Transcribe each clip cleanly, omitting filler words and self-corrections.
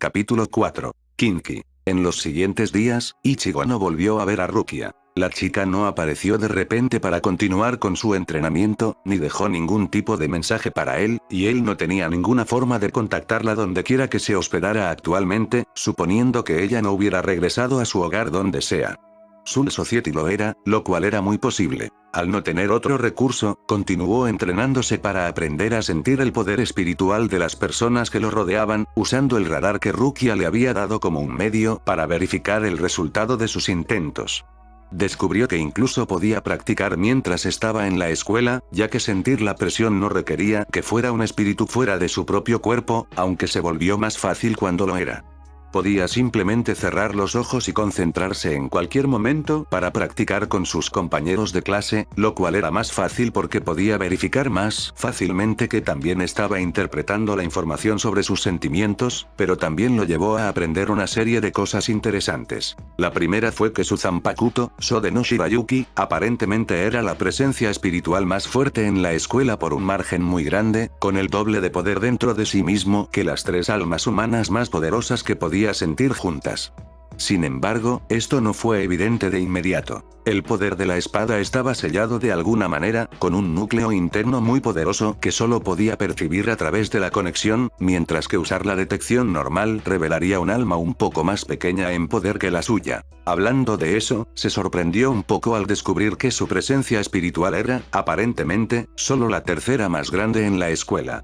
Capítulo 4. Kinky. En los siguientes días, Ichigo no volvió a ver a Rukia. La chica no apareció de repente para continuar con su entrenamiento, ni dejó ningún tipo de mensaje para él, y él no tenía ninguna forma de contactarla dondequiera que se hospedara actualmente, suponiendo que ella no hubiera regresado a su hogar donde sea. Soul Society lo era, lo cual era muy posible. Al no tener otro recurso, continuó entrenándose para aprender a sentir el poder espiritual de las personas que lo rodeaban, usando el radar que Rukia le había dado como un medio para verificar el resultado de sus intentos. Descubrió que incluso podía practicar mientras estaba en la escuela, ya que sentir la presión no requería que fuera un espíritu fuera de su propio cuerpo, aunque se volvió más fácil cuando lo era. Podía simplemente cerrar los ojos y concentrarse en cualquier momento para practicar con sus compañeros de clase, lo cual era más fácil porque podía verificar más fácilmente que también estaba interpretando la información sobre sus sentimientos, pero también lo llevó a aprender una serie de cosas interesantes. La primera fue que su Zanpakuto, Sode no Shirayuki, aparentemente era la presencia espiritual más fuerte en la escuela por un margen muy grande, con el doble de poder dentro de sí mismo que las tres almas humanas más poderosas que podía sentir juntas. Sin embargo, esto no fue evidente de inmediato. El poder de la espada estaba sellado de alguna manera, con un núcleo interno muy poderoso que solo podía percibir a través de la conexión, mientras que usar la detección normal revelaría un alma un poco más pequeña en poder que la suya. Hablando de eso, se sorprendió un poco al descubrir que su presencia espiritual era, aparentemente, solo la tercera más grande en la escuela.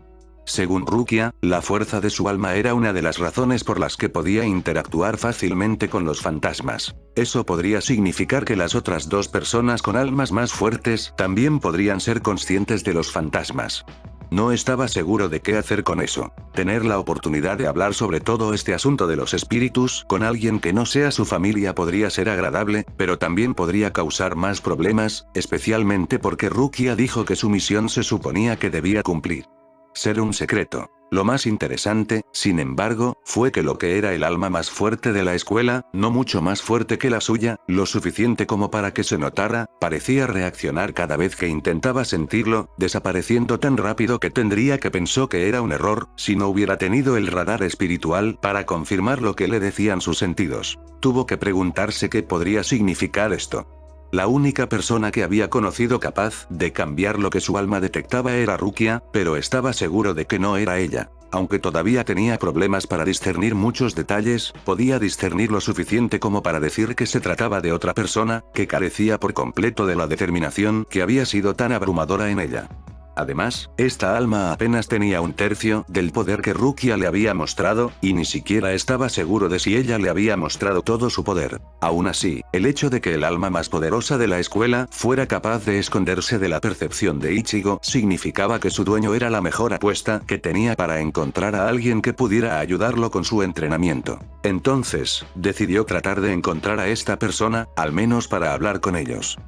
Según Rukia, la fuerza de su alma era una de las razones por las que podía interactuar fácilmente con los fantasmas. Eso podría significar que las otras dos personas con almas más fuertes también podrían ser conscientes de los fantasmas. No estaba seguro de qué hacer con eso. Tener la oportunidad de hablar sobre todo este asunto de los espíritus con alguien que no sea su familia podría ser agradable, pero también podría causar más problemas, especialmente porque Rukia dijo que su misión se suponía que debía cumplir. Ser un secreto. Lo más interesante, sin embargo, fue que lo que era el alma más fuerte de la escuela, no mucho más fuerte que la suya, lo suficiente como para que se notara, parecía reaccionar cada vez que intentaba sentirlo, desapareciendo tan rápido que tendría que pensó que era un error, si no hubiera tenido el radar espiritual para confirmar lo que le decían sus sentidos. Tuvo que preguntarse qué podría significar esto. La única persona que había conocido capaz de cambiar lo que su alma detectaba era Rukia, pero estaba seguro de que no era ella. Aunque todavía tenía problemas para discernir muchos detalles, podía discernir lo suficiente como para decir que se trataba de otra persona, que carecía por completo de la determinación que había sido tan abrumadora en ella. Además, esta alma apenas tenía un tercio del poder que Rukia le había mostrado, y ni siquiera estaba seguro de si ella le había mostrado todo su poder. Aún así, el hecho de que el alma más poderosa de la escuela fuera capaz de esconderse de la percepción de Ichigo significaba que su dueño era la mejor apuesta que tenía para encontrar a alguien que pudiera ayudarlo con su entrenamiento. Entonces, decidió tratar de encontrar a esta persona, al menos para hablar con ellos.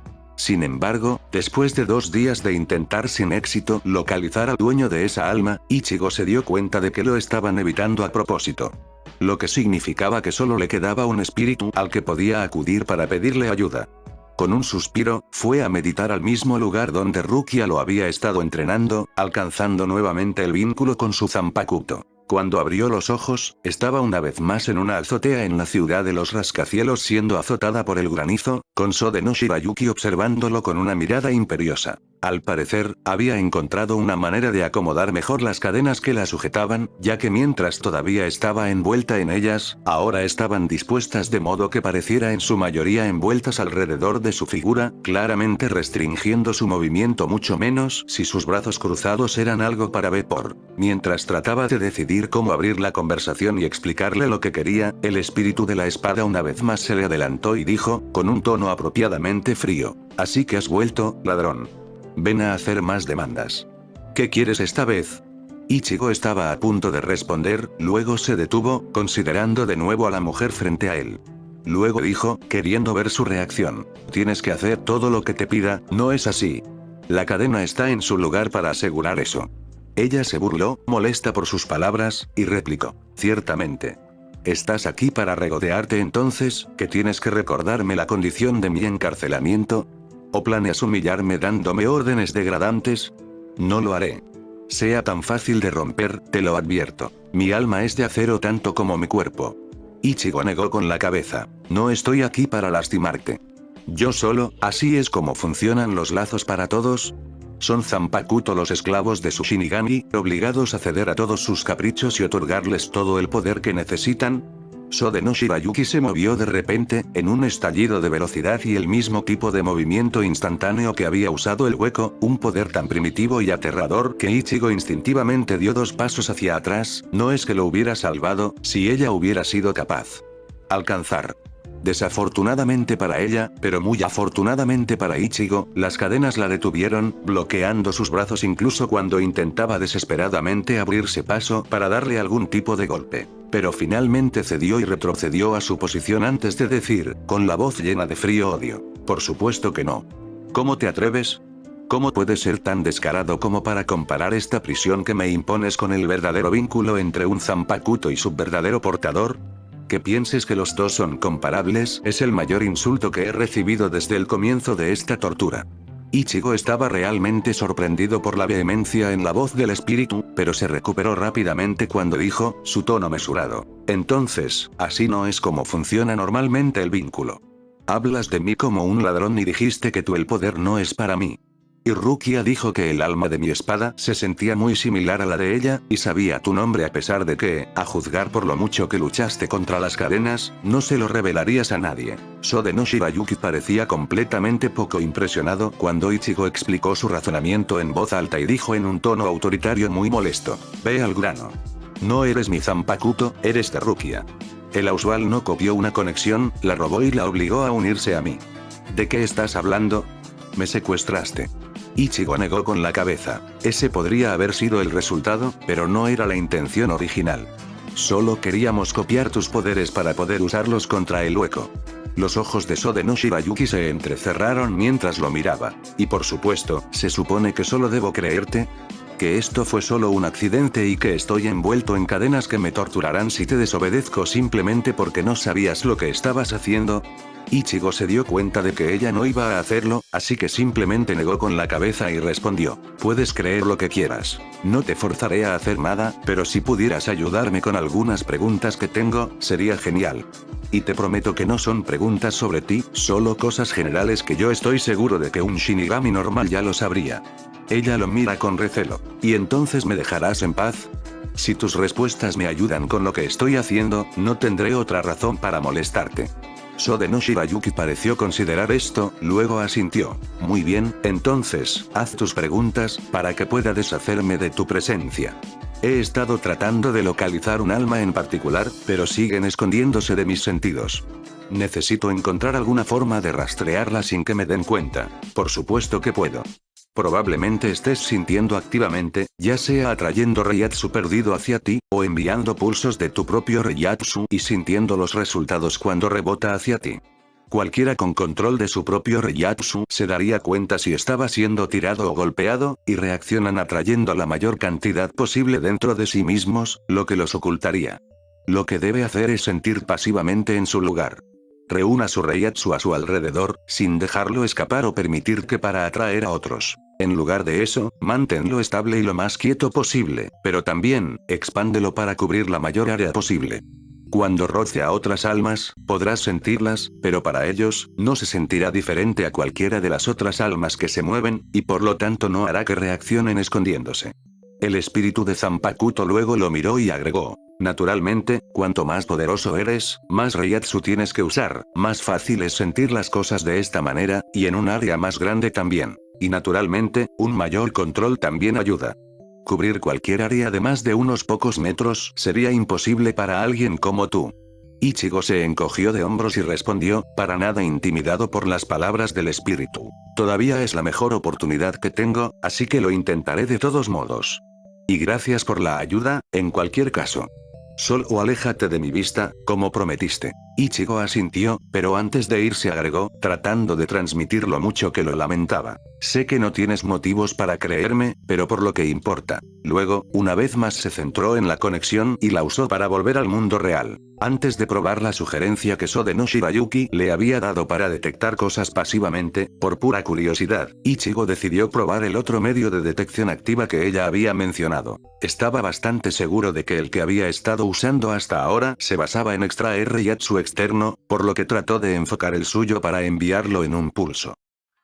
Sin embargo, después de 2 días de intentar sin éxito localizar al dueño de esa alma, Ichigo se dio cuenta de que lo estaban evitando a propósito. Lo que significaba que solo le quedaba un espíritu al que podía acudir para pedirle ayuda. Con un suspiro, fue a meditar al mismo lugar donde Rukia lo había estado entrenando, alcanzando nuevamente el vínculo con su Zanpakuto. Cuando abrió los ojos, estaba una vez más en una azotea en la ciudad de los rascacielos siendo azotada por el granizo, con Sode no Shirayuki observándolo con una mirada imperiosa. Al parecer, había encontrado una manera de acomodar mejor las cadenas que la sujetaban, ya que mientras todavía estaba envuelta en ellas, ahora estaban dispuestas de modo que pareciera en su mayoría envueltas alrededor de su figura, claramente restringiendo su movimiento mucho menos si sus brazos cruzados eran algo para ver por. Mientras trataba de decidir cómo abrir la conversación y explicarle lo que quería, el espíritu de la espada una vez más se le adelantó y dijo, con un tono apropiadamente frío: «Así que has vuelto, ladrón. Ven a hacer más demandas. ¿Qué quieres esta vez?» Ichigo estaba a punto de responder, luego se detuvo, considerando de nuevo a la mujer frente a él. Luego dijo, queriendo ver su reacción: «Tienes que hacer todo lo que te pida, ¿no es así?» La cadena está en su lugar para asegurar eso. Ella se burló, molesta por sus palabras, y replicó: «Ciertamente. ¿Estás aquí para regodearte entonces, que tienes que recordarme la condición de mi encarcelamiento? ¿O planeas humillarme dándome órdenes degradantes?» «No lo haré. sea tan fácil de romper, te lo advierto. Mi alma es de acero tanto como mi cuerpo. Ichigo negó con la cabeza. No estoy aquí para lastimarte. Yo solo, así es como funcionan los lazos para todos. Son Zanpakuto los esclavos de su Shinigami, obligados a ceder a todos sus caprichos y otorgarles todo el poder que necesitan. Sode no Shirayuki se movió de repente, en un estallido de velocidad y el mismo tipo de movimiento instantáneo que había usado el hueco, un poder tan primitivo y aterrador que Ichigo instintivamente dio 2 pasos hacia atrás. No es que lo hubiera salvado, si ella hubiera sido capaz. Alcanzar. Desafortunadamente para ella, pero muy afortunadamente para Ichigo, las cadenas la detuvieron, bloqueando sus brazos incluso cuando intentaba desesperadamente abrirse paso para darle algún tipo de golpe. Pero finalmente cedió y retrocedió a su posición antes de decir, con la voz llena de frío odio: por supuesto que no. ¿Cómo te atreves? ¿Cómo puedes ser tan descarado como para comparar esta prisión que me impones con el verdadero vínculo entre un Zanpakuto y su verdadero portador? Que pienses que los dos son comparables es el mayor insulto que he recibido desde el comienzo de esta tortura. Ichigo estaba realmente sorprendido por la vehemencia en la voz del espíritu, pero se recuperó rápidamente cuando dijo, su tono mesurado: entonces, así no es como funciona normalmente el vínculo. Hablas de mí como un ladrón y dijiste que el poder no es para mí. Y Rukia dijo que el alma de mi espada se sentía muy similar a la de ella, y sabía tu nombre a pesar de que, a juzgar por lo mucho que luchaste contra las cadenas, no se lo revelarías a nadie. Sode no Shirayuki parecía completamente poco impresionado cuando Ichigo explicó su razonamiento en voz alta y dijo en un tono autoritario muy molesto: ve al grano. No eres mi Zanpakuto, eres de Rukia. El Auswal no copió una conexión, la robó y la obligó a unirse a mí. ¿De qué estás hablando? Me secuestraste. Ichigo negó con la cabeza. Ese podría haber sido el resultado, pero no era la intención original. Solo queríamos copiar tus poderes para poder usarlos contra el hueco. Los ojos de Sode no Shirayuki se entrecerraron mientras lo miraba. Y por supuesto, ¿se supone que solo debo creerte? ¿Que esto fue solo un accidente y que estoy envuelto en cadenas que me torturarán si te desobedezco simplemente porque no sabías lo que estabas haciendo? Ichigo se dio cuenta de que ella no iba a hacerlo, así que simplemente negó con la cabeza y respondió: puedes creer lo que quieras. No te forzaré a hacer nada, pero si pudieras ayudarme con algunas preguntas que tengo, sería genial. Y te prometo que no son preguntas sobre ti, solo cosas generales que yo estoy seguro de que un Shinigami normal ya lo sabría. Ella lo mira con recelo. ¿Y entonces me dejarás en paz? Si tus respuestas me ayudan con lo que estoy haciendo, no tendré otra razón para molestarte. Sode no Shirayuki pareció considerar esto, luego asintió. Muy bien, entonces, haz tus preguntas, para que pueda deshacerme de tu presencia. He estado tratando de localizar un alma en particular, pero siguen escondiéndose de mis sentidos. Necesito encontrar alguna forma de rastrearla sin que me den cuenta. Por supuesto que puedo. Probablemente estés sintiendo activamente, ya sea atrayendo Reiatsu perdido hacia ti, o enviando pulsos de tu propio Reiatsu y sintiendo los resultados cuando rebota hacia ti. Cualquiera con control de su propio Reiatsu se daría cuenta si estaba siendo tirado o golpeado, y reaccionan atrayendo la mayor cantidad posible dentro de sí mismos, lo que los ocultaría. Lo que debe hacer es sentir pasivamente en su lugar. Reúna su Reiatsu a su alrededor, sin dejarlo escapar o permitir que para atraer a otros. En lugar de eso, manténlo estable y lo más quieto posible, pero también, expándelo para cubrir la mayor área posible. Cuando roce a otras almas, podrás sentirlas, pero para ellos, no se sentirá diferente a cualquiera de las otras almas que se mueven, y por lo tanto no hará que reaccionen escondiéndose. El espíritu de Zanpakuto luego lo miró y agregó: naturalmente, cuanto más poderoso eres, más Reiatsu tienes que usar, más fácil es sentir las cosas de esta manera, y en un área más grande también. Y naturalmente, un mayor control también ayuda. Cubrir cualquier área de más de unos pocos metros sería imposible para alguien como tú. Ichigo se encogió de hombros y respondió, para nada intimidado por las palabras del espíritu. Todavía es la mejor oportunidad que tengo, así que lo intentaré de todos modos. Y gracias por la ayuda, en cualquier caso. Solo aléjate de mi vista, como prometiste. Ichigo asintió, pero antes de irse agregó, tratando de transmitir lo mucho que lo lamentaba: sé que no tienes motivos para creerme, pero por lo que importa. Luego, una vez más se centró en la conexión y la usó para volver al mundo real. Antes de probar la sugerencia que Sode no Shirayuki le había dado para detectar cosas pasivamente, por pura curiosidad, Ichigo decidió probar el otro medio de detección activa que ella había mencionado. Estaba bastante seguro de que el que había estado usando hasta ahora se basaba en extraer Reiatsu externo, por lo que trató de enfocar el suyo para enviarlo en un pulso.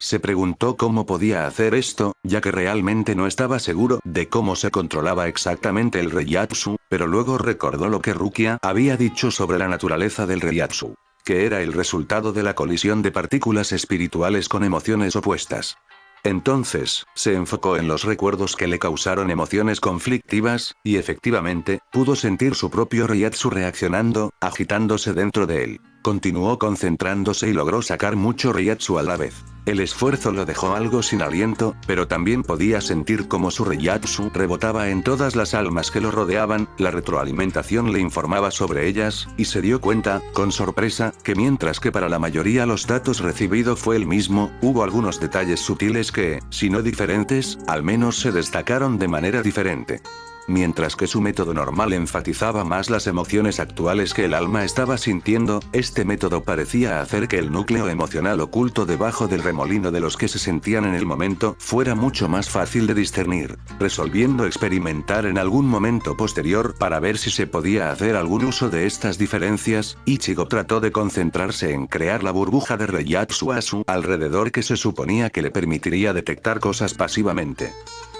Se preguntó cómo podía hacer esto, ya que realmente no estaba seguro de cómo se controlaba exactamente el Reiatsu, pero luego recordó lo que Rukia había dicho sobre la naturaleza del Reiatsu, que era el resultado de la colisión de partículas espirituales con emociones opuestas. Entonces, se enfocó en los recuerdos que le causaron emociones conflictivas, y efectivamente, pudo sentir su propio Reiatsu reaccionando, agitándose dentro de él. Continuó concentrándose y logró sacar mucho Reiatsu a la vez. El esfuerzo lo dejó algo sin aliento, pero también podía sentir cómo su Reiatsu rebotaba en todas las almas que lo rodeaban, la retroalimentación le informaba sobre ellas, y se dio cuenta, con sorpresa, que mientras que para la mayoría los datos recibidos fue el mismo, hubo algunos detalles sutiles que, si no diferentes, al menos se destacaron de manera diferente. Mientras que su método normal enfatizaba más las emociones actuales que el alma estaba sintiendo, este método parecía hacer que el núcleo emocional oculto debajo del remolino de los que se sentían en el momento fuera mucho más fácil de discernir, resolviendo experimentar en algún momento posterior para ver si se podía hacer algún uso de estas diferencias. Ichigo trató de concentrarse en crear la burbuja de Reiatsu a su alrededor que se suponía que le permitiría detectar cosas pasivamente.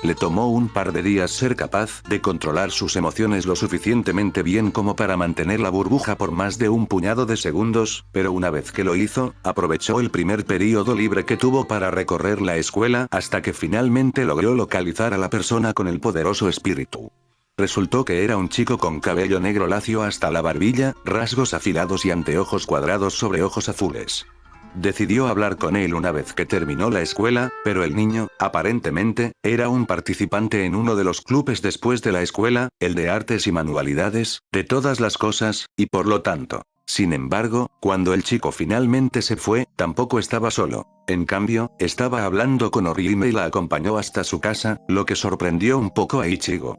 Le tomó un par de días ser capaz de controlar sus emociones lo suficientemente bien como para mantener la burbuja por más de un puñado de segundos, pero una vez que lo hizo, aprovechó el primer período libre que tuvo para recorrer la escuela hasta que finalmente logró localizar a la persona con el poderoso espíritu. Resultó que era un chico con cabello negro lacio hasta la barbilla, rasgos afilados y anteojos cuadrados sobre ojos azules. Decidió hablar con él una vez que terminó la escuela, pero el niño, aparentemente, era un participante en uno de los clubes después de la escuela, el de artes y manualidades, de todas las cosas, y por lo tanto. Sin embargo, cuando el chico finalmente se fue, tampoco estaba solo. En cambio, estaba hablando con Orihime y la acompañó hasta su casa, lo que sorprendió un poco a Ichigo.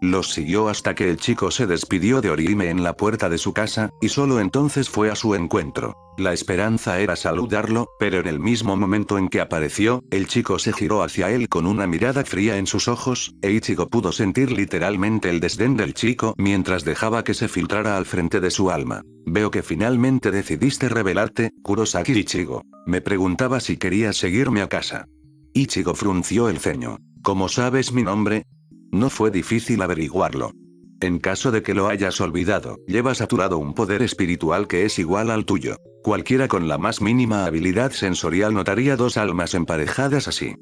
Los siguió hasta que el chico se despidió de Orihime en la puerta de su casa, y solo entonces fue a su encuentro. La esperanza era saludarlo, pero en el mismo momento en que apareció, el chico se giró hacia él con una mirada fría en sus ojos, e Ichigo pudo sentir literalmente el desdén del chico mientras dejaba que se filtrara al frente de su alma. Veo que finalmente decidiste rebelarte, Kurosaki Ichigo. Me preguntaba si querías seguirme a casa. Ichigo frunció el ceño. ¿Cómo sabes mi nombre? No fue difícil averiguarlo. En caso de que lo hayas olvidado, llevas a tu lado un poder espiritual que es igual al tuyo. Cualquiera con la más mínima habilidad sensorial notaría dos almas emparejadas así.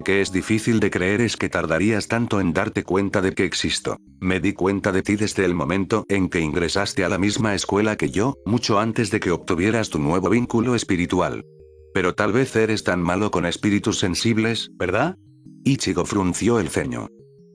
Que es difícil de creer es que tardarías tanto en darte cuenta de que existo. Me di cuenta de ti desde el momento en que ingresaste a la misma escuela que yo, mucho antes de que obtuvieras tu nuevo vínculo espiritual. Pero tal vez eres tan malo con espíritus sensibles, ¿verdad? Ichigo frunció el ceño.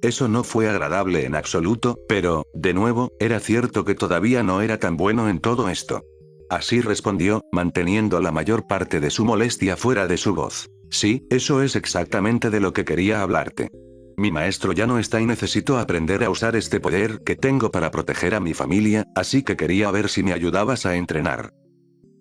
Eso no fue agradable en absoluto, pero, de nuevo, era cierto que todavía no era tan bueno en todo esto. Así respondió, manteniendo la mayor parte de su molestia fuera de su voz. Sí, eso es exactamente de lo que quería hablarte. Mi maestro ya no está y necesito aprender a usar este poder que tengo para proteger a mi familia, así que quería ver si me ayudabas a entrenar.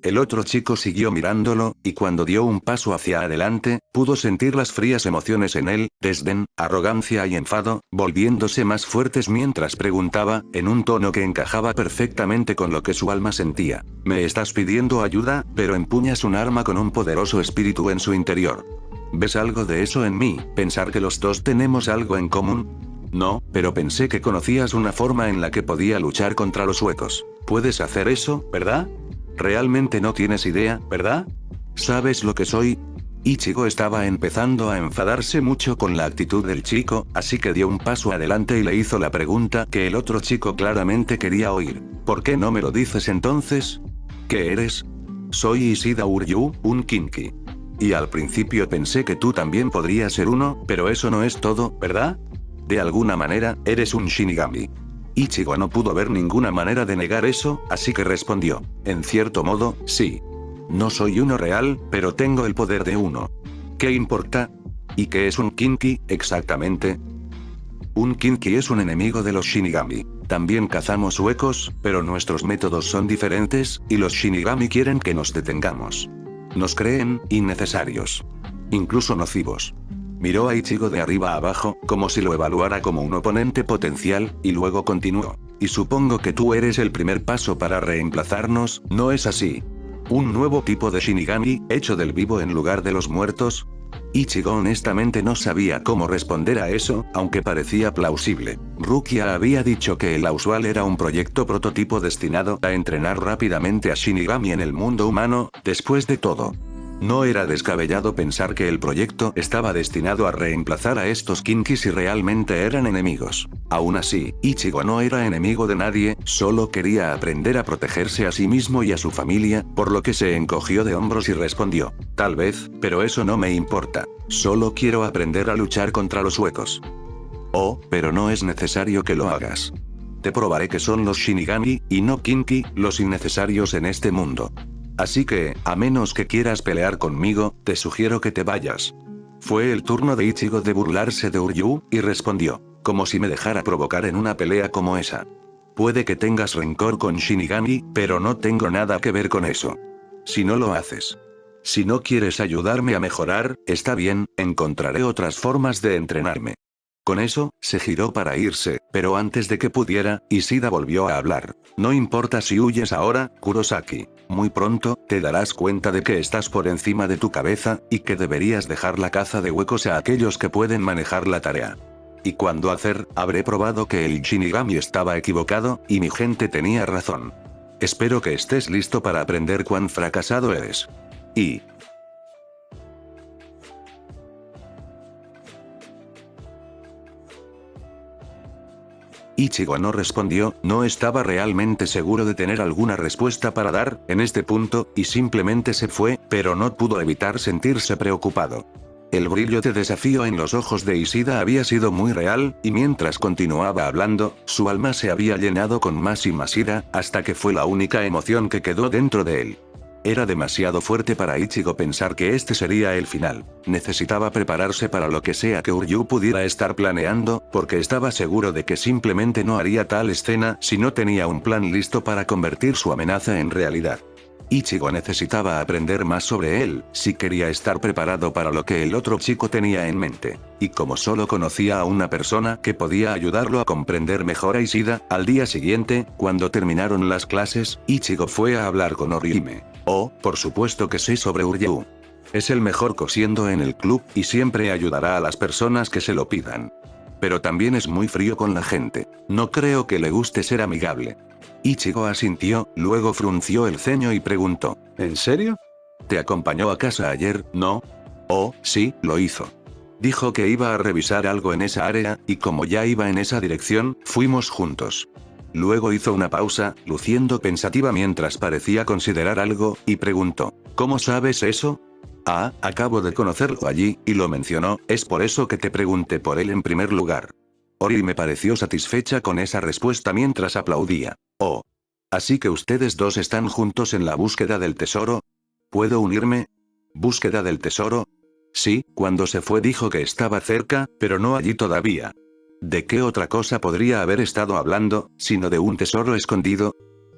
El otro chico siguió mirándolo, y cuando dio un paso hacia adelante, pudo sentir las frías emociones en él, desdén, arrogancia y enfado, volviéndose más fuertes mientras preguntaba, en un tono que encajaba perfectamente con lo que su alma sentía. Me estás pidiendo ayuda, pero empuñas un arma con un poderoso espíritu en su interior. ¿Ves algo de eso en mí, pensar que los dos tenemos algo en común? No, pero pensé que conocías una forma en la que podía luchar contra los huecos. ¿Puedes hacer eso, verdad? Realmente no tienes idea, ¿verdad? ¿Sabes lo que soy? Ichigo estaba empezando a enfadarse mucho con la actitud del chico, así que dio un paso adelante y le hizo la pregunta que el otro chico claramente quería oír. ¿Por qué no me lo dices entonces? ¿Qué eres? Soy Ishida Uryu, un Kinki. Y al principio pensé que tú también podrías ser uno, pero eso no es todo, ¿verdad? De alguna manera, eres un Shinigami. Ichigo no pudo ver ninguna manera de negar eso, así que respondió. En cierto modo, sí. No soy uno real, pero tengo el poder de uno. ¿Qué importa? ¿Y qué es un Kinki, exactamente? Un Kinki es un enemigo de los Shinigami. También cazamos huecos, pero nuestros métodos son diferentes, y los Shinigami quieren que nos detengamos. Nos creen innecesarios. Incluso nocivos. Miró a Ichigo de arriba a abajo, como si lo evaluara como un oponente potencial, y luego continuó. Y supongo que tú eres el primer paso para reemplazarnos, ¿no es así? ¿Un nuevo tipo de Shinigami, hecho del vivo en lugar de los muertos? Ichigo honestamente no sabía cómo responder a eso, aunque parecía plausible. Rukia había dicho que el Auswal era un proyecto prototipo destinado a entrenar rápidamente a Shinigami en el mundo humano, después de todo. No era descabellado pensar que el proyecto estaba destinado a reemplazar a estos Kinki si realmente eran enemigos. Aún así, Ichigo no era enemigo de nadie, solo quería aprender a protegerse a sí mismo y a su familia, por lo que se encogió de hombros y respondió: tal vez, pero eso no me importa. Solo quiero aprender a luchar contra los huecos. Oh, pero no es necesario que lo hagas. Te probaré que son los Shinigami, y no Kinki, los innecesarios en este mundo. Así que, a menos que quieras pelear conmigo, te sugiero que te vayas. Fue el turno de Ichigo de burlarse de Uryu, y respondió: como si me dejara provocar en una pelea como esa. Puede que tengas rencor con Shinigami, pero no tengo nada que ver con eso. Si no lo haces. Si no quieres ayudarme a mejorar, está bien, encontraré otras formas de entrenarme. Con eso, se giró para irse, pero antes de que pudiera, Ishida volvió a hablar. No importa si huyes ahora, Kurosaki. Muy pronto, te darás cuenta de que estás por encima de tu cabeza, y que deberías dejar la caza de huecos a aquellos que pueden manejar la tarea. Y cuando hacer, habré probado que el Shinigami estaba equivocado, y mi gente tenía razón. Espero que estés listo para aprender cuán fracasado eres. Y... Ichigo no respondió, no estaba realmente seguro de tener alguna respuesta para dar, en este punto, y simplemente se fue, pero no pudo evitar sentirse preocupado. El brillo de desafío en los ojos de Ishida había sido muy real, y mientras continuaba hablando, su alma se había llenado con más y más ira, hasta que fue la única emoción que quedó dentro de él. Era demasiado fuerte para Ichigo pensar que este sería el final. Necesitaba prepararse para lo que sea que Uryu pudiera estar planeando, porque estaba seguro de que simplemente no haría tal escena si no tenía un plan listo para convertir su amenaza en realidad. Ichigo necesitaba aprender más sobre él, si quería estar preparado para lo que el otro chico tenía en mente. Y como solo conocía a una persona que podía ayudarlo a comprender mejor a Ishida, al día siguiente, cuando terminaron las clases, Ichigo fue a hablar con Orihime. Oh, por supuesto que sé sobre Uryu. Es el mejor cosiendo en el club, y siempre ayudará a las personas que se lo pidan. Pero también es muy frío con la gente. No creo que le guste ser amigable. Ichigo asintió, luego frunció el ceño y preguntó: ¿en serio? ¿Te acompañó a casa ayer, no? Oh, sí, lo hizo. Dijo que iba a revisar algo en esa área, y como ya iba en esa dirección, fuimos juntos. Luego hizo una pausa, luciendo pensativa mientras parecía considerar algo, y preguntó: ¿cómo sabes eso? Ah, acabo de conocerlo allí, y lo mencionó, es por eso que te pregunté por él en primer lugar. Ori me pareció satisfecha con esa respuesta mientras aplaudía. Oh. Así que ustedes dos están juntos en la búsqueda del tesoro. ¿Puedo unirme? ¿Búsqueda del tesoro? Sí, cuando se fue dijo que estaba cerca, pero no allí todavía. ¿De qué otra cosa podría haber estado hablando, sino de un tesoro escondido?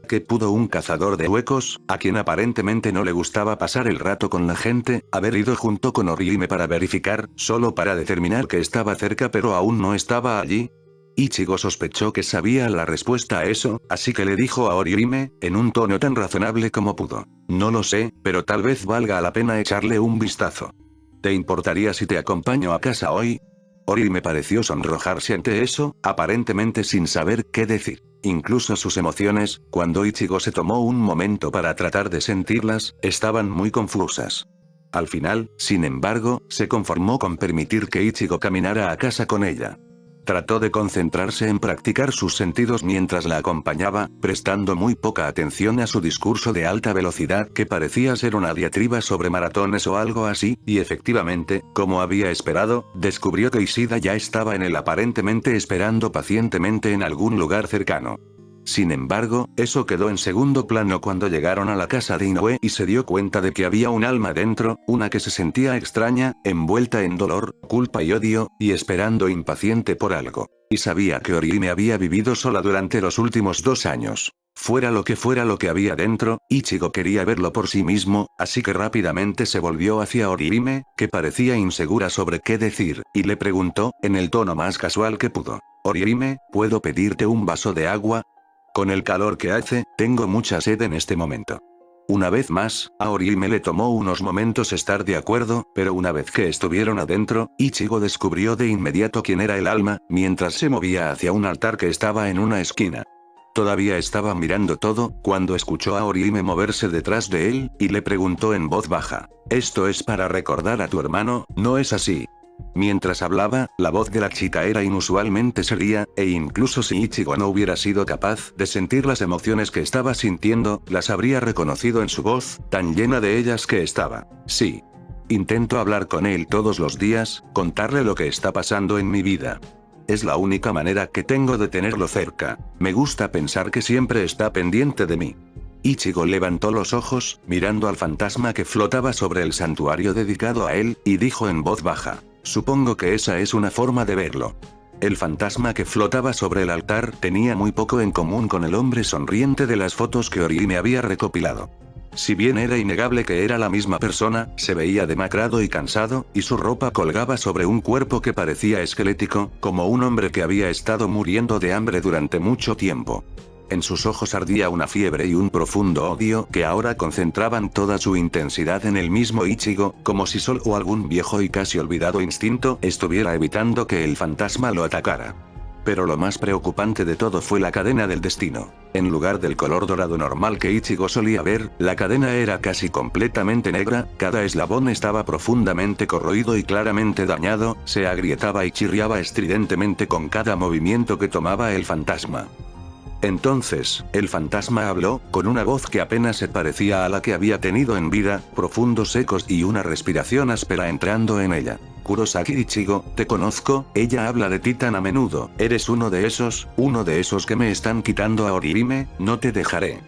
¿Qué pudo un cazador de huecos, a quien aparentemente no le gustaba pasar el rato con la gente, haber ido junto con Orihime para verificar, solo para determinar que estaba cerca pero aún no estaba allí? Ichigo sospechó que sabía la respuesta a eso, así que le dijo a Orihime, en un tono tan razonable como pudo: no lo sé, pero tal vez valga la pena echarle un vistazo. ¿Te importaría si te acompaño a casa hoy? Orihime pareció sonrojarse ante eso, aparentemente sin saber qué decir. Incluso sus emociones, cuando Ichigo se tomó un momento para tratar de sentirlas, estaban muy confusas. Al final, sin embargo, se conformó con permitir que Ichigo caminara a casa con ella. Trató de concentrarse en practicar sus sentidos mientras la acompañaba, prestando muy poca atención a su discurso de alta velocidad que parecía ser una diatriba sobre maratones o algo así, y efectivamente, como había esperado, descubrió que Ishida ya estaba en él aparentemente esperando pacientemente en algún lugar cercano. Sin embargo, eso quedó en segundo plano cuando llegaron a la casa de Inoue y se dio cuenta de que había un alma dentro, una que se sentía extraña, envuelta en dolor, culpa y odio, y esperando impaciente por algo. Y sabía que Orihime había vivido sola durante los últimos 2 años. Fuera lo que había dentro, Ichigo quería verlo por sí mismo, así que rápidamente se volvió hacia Orihime, que parecía insegura sobre qué decir, y le preguntó, en el tono más casual que pudo. Orihime, ¿puedo pedirte un vaso de agua? Con el calor que hace, tengo mucha sed en este momento. Una vez más, a Orihime le tomó unos momentos estar de acuerdo, pero una vez que estuvieron adentro, Ichigo descubrió de inmediato quién era el alma, mientras se movía hacia un altar que estaba en una esquina. Todavía estaba mirando todo, cuando escuchó a Orihime moverse detrás de él, y le preguntó en voz baja. «Esto es para recordar a tu hermano, ¿no es así?» Mientras hablaba, la voz de la chica era inusualmente seria, e incluso si Ichigo no hubiera sido capaz de sentir las emociones que estaba sintiendo, las habría reconocido en su voz, tan llena de ellas que estaba. «Sí. Intento hablar con él todos los días, contarle lo que está pasando en mi vida. Es la única manera que tengo de tenerlo cerca. Me gusta pensar que siempre está pendiente de mí». Ichigo levantó los ojos, mirando al fantasma que flotaba sobre el santuario dedicado a él, y dijo en voz baja. «Supongo que esa es una forma de verlo». El fantasma que flotaba sobre el altar tenía muy poco en común con el hombre sonriente de las fotos que Orihime había recopilado. Si bien era innegable que era la misma persona, se veía demacrado y cansado, y su ropa colgaba sobre un cuerpo que parecía esquelético, como un hombre que había estado muriendo de hambre durante mucho tiempo. En sus ojos ardía una fiebre y un profundo odio que ahora concentraban toda su intensidad en el mismo Ichigo, como si solo algún viejo y casi olvidado instinto estuviera evitando que el fantasma lo atacara. Pero lo más preocupante de todo fue la cadena del destino. En lugar del color dorado normal que Ichigo solía ver, la cadena era casi completamente negra, cada eslabón estaba profundamente corroído y claramente dañado, se agrietaba y chirriaba estridentemente con cada movimiento que tomaba el fantasma. Entonces, el fantasma habló, con una voz que apenas se parecía a la que había tenido en vida, profundos ecos y una respiración áspera entrando en ella. «Kurosaki Ichigo, te conozco, ella habla de ti tan a menudo, eres uno de esos que me están quitando a Orihime, no te dejaré.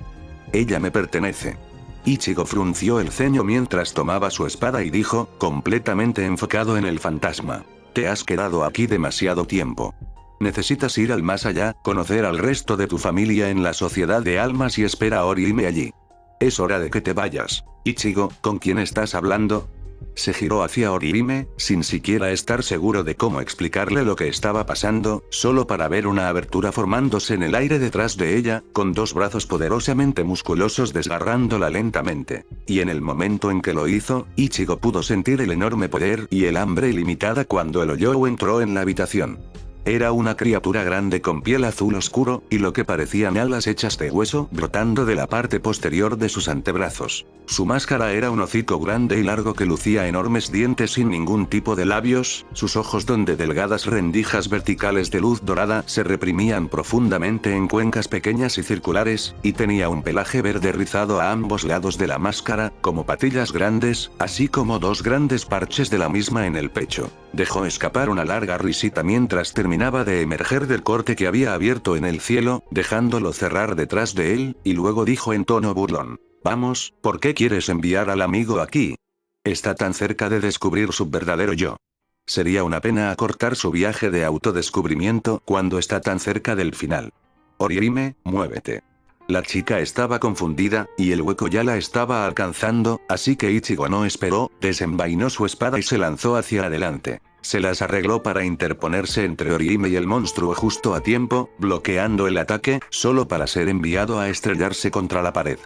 Ella me pertenece». Ichigo frunció el ceño mientras tomaba su espada y dijo, completamente enfocado en el fantasma. «Te has quedado aquí demasiado tiempo. Necesitas ir al más allá, conocer al resto de tu familia en la sociedad de almas y espera a Orihime allí. Es hora de que te vayas. Ichigo, ¿con quién estás hablando?» Se giró hacia Orihime, sin siquiera estar seguro de cómo explicarle lo que estaba pasando, solo para ver una abertura formándose en el aire detrás de ella, con 2 brazos poderosamente musculosos desgarrándola lentamente. Y en el momento en que lo hizo, Ichigo pudo sentir el enorme poder y el hambre ilimitada cuando el Oyou entró en la habitación. Era una criatura grande con piel azul oscuro, y lo que parecían alas hechas de hueso brotando de la parte posterior de sus antebrazos. Su máscara era un hocico grande y largo que lucía enormes dientes sin ningún tipo de labios, sus ojos donde delgadas rendijas verticales de luz dorada se reprimían profundamente en cuencas pequeñas y circulares, y tenía un pelaje verde rizado a ambos lados de la máscara, como patillas grandes, así como 2 grandes parches de la misma en el pecho. Dejó escapar una larga risita mientras terminaba de emerger del corte que había abierto en el cielo, dejándolo cerrar detrás de él, y luego dijo en tono burlón. «Vamos, ¿por qué quieres enviar al amigo aquí? Está tan cerca de descubrir su verdadero yo. Sería una pena acortar su viaje de autodescubrimiento cuando está tan cerca del final. Orihime, muévete». La chica estaba confundida, y el hueco ya la estaba alcanzando, así que Ichigo no esperó, desenvainó su espada y se lanzó hacia adelante. Se las arregló para interponerse entre Orihime y el monstruo justo a tiempo, bloqueando el ataque, solo para ser enviado a estrellarse contra la pared.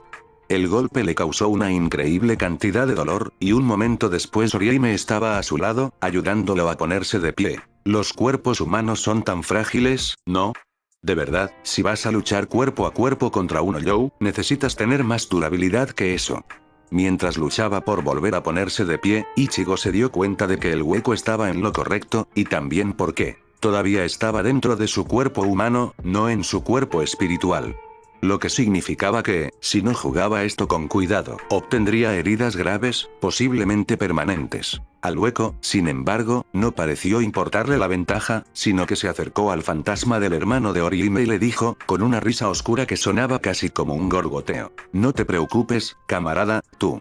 El golpe le causó una increíble cantidad de dolor, y un momento después Orihime estaba a su lado, ayudándolo a ponerse de pie. Los cuerpos humanos son tan frágiles, ¿no? De verdad, si vas a luchar cuerpo a cuerpo contra un Oyou, necesitas tener más durabilidad que eso. Mientras luchaba por volver a ponerse de pie, Ichigo se dio cuenta de que el hueco estaba en lo correcto, y también porque todavía estaba dentro de su cuerpo humano, no en su cuerpo espiritual. Lo que significaba que, si no jugaba esto con cuidado, obtendría heridas graves, posiblemente permanentes. Al hueco, sin embargo, no pareció importarle la ventaja, sino que se acercó al fantasma del hermano de Orihime y le dijo, con una risa oscura que sonaba casi como un gorgoteo: no te preocupes, camarada, tú.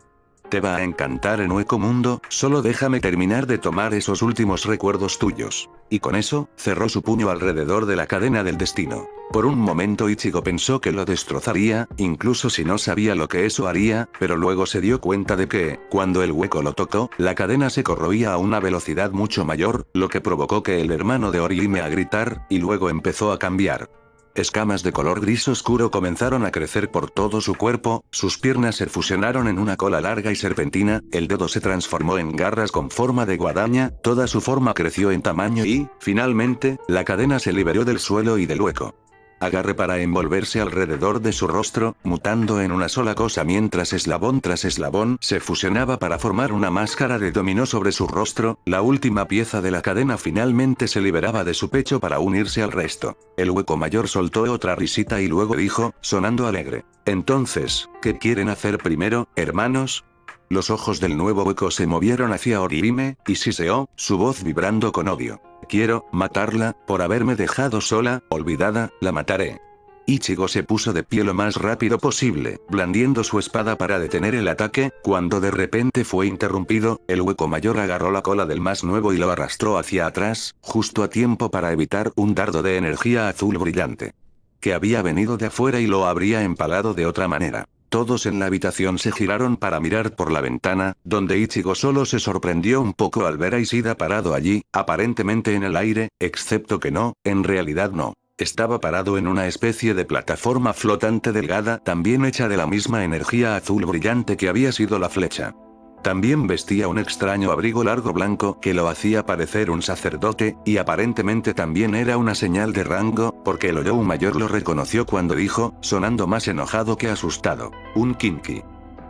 Te va a encantar el hueco mundo, solo déjame terminar de tomar esos últimos recuerdos tuyos. Y con eso, cerró su puño alrededor de la cadena del destino. Por un momento Ichigo pensó que lo destrozaría, incluso si no sabía lo que eso haría, pero luego se dio cuenta de que, cuando el hueco lo tocó, la cadena se corroía a una velocidad mucho mayor, lo que provocó que el hermano de Orihime a gritar, y luego empezó a cambiar. Escamas de color gris oscuro comenzaron a crecer por todo su cuerpo, sus piernas se fusionaron en una cola larga y serpentina, el dedo se transformó en garras con forma de guadaña, toda su forma creció en tamaño y, finalmente, la cadena se liberó del suelo y del hueco. Agarre para envolverse alrededor de su rostro, mutando en una sola cosa mientras eslabón tras eslabón se fusionaba para formar una máscara de dominó sobre su rostro, la última pieza de la cadena finalmente se liberaba de su pecho para unirse al resto. El hueco mayor soltó otra risita y luego dijo, sonando alegre: entonces, ¿qué quieren hacer primero, hermanos? Los ojos del nuevo hueco se movieron hacia Orihime, y siseó, su voz vibrando con odio. Quiero matarla, por haberme dejado sola, olvidada, la mataré. Ichigo se puso de pie lo más rápido posible, blandiendo su espada para detener el ataque, cuando de repente fue interrumpido, el hueco mayor agarró la cola del más nuevo y lo arrastró hacia atrás, justo a tiempo para evitar un dardo de energía azul brillante, que había venido de afuera y lo habría empalado de otra manera. Todos en la habitación se giraron para mirar por la ventana, donde Ichigo solo se sorprendió un poco al ver a Ishida parado allí, aparentemente en el aire, excepto que no, en realidad no. Estaba parado en una especie de plataforma flotante delgada, también hecha de la misma energía azul brillante que había sido la flecha. También vestía un extraño abrigo largo blanco que lo hacía parecer un sacerdote, y aparentemente también era una señal de rango, porque el Oyou mayor lo reconoció cuando dijo, sonando más enojado que asustado: un Kinki.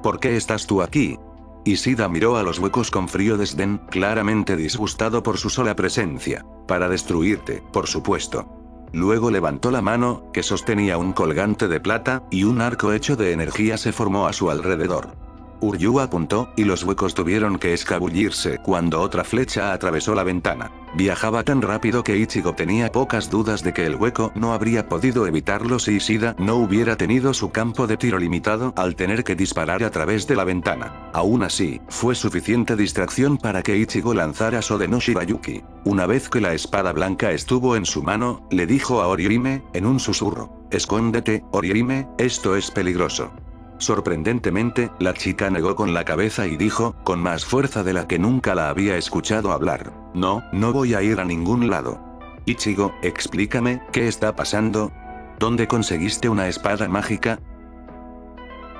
¿Por qué estás tú aquí? Ishida miró a los huecos con frío desdén, claramente disgustado por su sola presencia. Para destruirte, por supuesto. Luego levantó la mano, que sostenía un colgante de plata, y un arco hecho de energía se formó a su alrededor. Uryu apuntó, y los huecos tuvieron que escabullirse cuando otra flecha atravesó la ventana. Viajaba tan rápido que Ichigo tenía pocas dudas de que el hueco no habría podido evitarlo si Ishida no hubiera tenido su campo de tiro limitado al tener que disparar a través de la ventana. Aún así, fue suficiente distracción para que Ichigo lanzara Sode no Shirayuki. Una vez que la espada blanca estuvo en su mano, le dijo a Orihime, en un susurro: escóndete, Orihime, esto es peligroso. Sorprendentemente, la chica negó con la cabeza y dijo, con más fuerza de la que nunca la había escuchado hablar: no, no voy a ir a ningún lado. Ichigo, explícame, ¿qué está pasando? ¿Dónde conseguiste una espada mágica?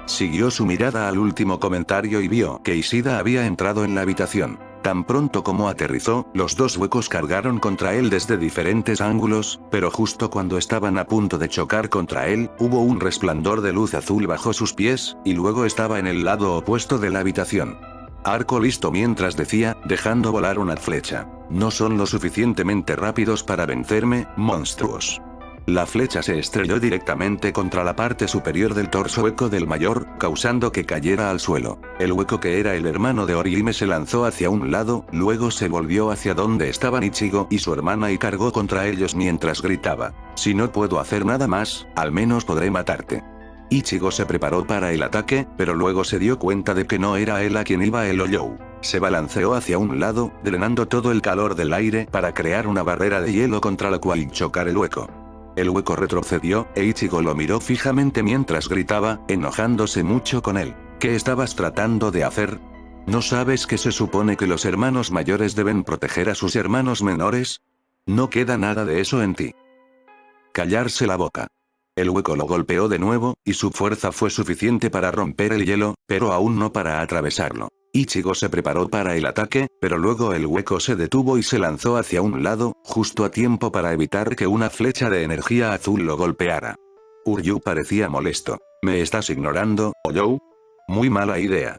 Siguió su mirada al último comentario y vio que Ishida había entrado en la habitación. Tan pronto como aterrizó, los dos huecos cargaron contra él desde diferentes ángulos, pero justo cuando estaban a punto de chocar contra él, hubo un resplandor de luz azul bajo sus pies, y luego estaba en el lado opuesto de la habitación. Arco listo mientras decía, dejando volar una flecha. No son lo suficientemente rápidos para vencerme, monstruos. La flecha se estrelló directamente contra la parte superior del torso hueco del mayor, causando que cayera al suelo. El hueco que era el hermano de Orihime se lanzó hacia un lado, luego se volvió hacia donde estaban Ichigo y su hermana y cargó contra ellos mientras gritaba: si no puedo hacer nada más, al menos podré matarte. Ichigo se preparó para el ataque, pero luego se dio cuenta de que no era él a quien iba el Oyou. Se balanceó hacia un lado, drenando todo el calor del aire para crear una barrera de hielo contra la cual chocar el hueco. El hueco retrocedió, e Ichigo lo miró fijamente mientras gritaba, enojándose mucho con él. ¿Qué estabas tratando de hacer? ¿No sabes que se supone que los hermanos mayores deben proteger a sus hermanos menores? No queda nada de eso en ti. Callarse la boca. El hueco lo golpeó de nuevo, y su fuerza fue suficiente para romper el hielo, pero aún no para atravesarlo. Ichigo se preparó para el ataque, pero luego el hueco se detuvo y se lanzó hacia un lado, justo a tiempo para evitar que una flecha de energía azul lo golpeara. Uryu parecía molesto. ¿Me estás ignorando, Oyou? Muy mala idea.